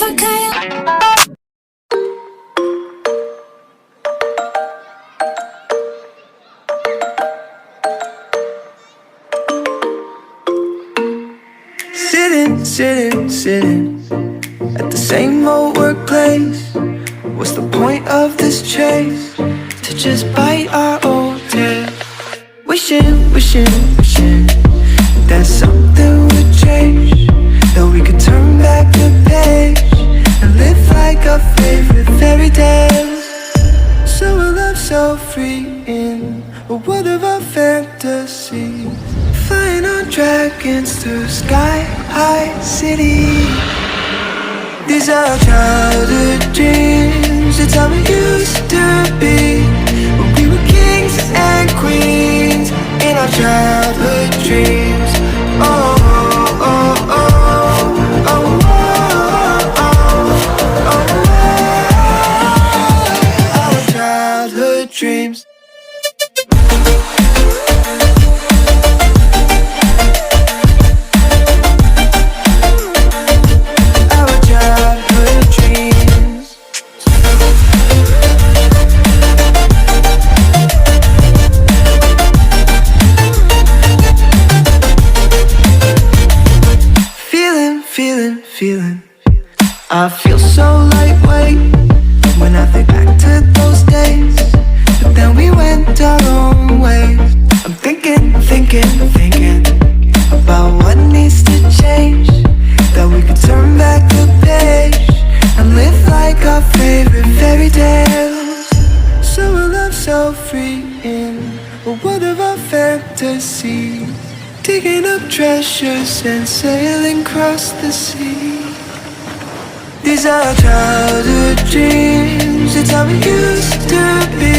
takaya. Sitting at the same old workplace. What's the point of this chase? To just bite our old tail. Wishing that something would change, that we could turn back the page and live like our favorite fairy tales. So a love so free in a world of our fantasies, flying on dragons through sky-high cities. These are childhood dreams, it's how we used to be, when we were kings and queens in our childhood dreams. Oh, oh, oh, oh, oh, oh, oh, our childhood dreams. Feeling, I feel so lightweight when I think back to those days, but then we went our own ways. I'm thinking about what needs to change, that we could turn back the page and live like our favorite fairy tales. So a love so free in a world of our fantasies, digging up treasures and sailing across the sea. These are childhood dreams, it's how we used to be,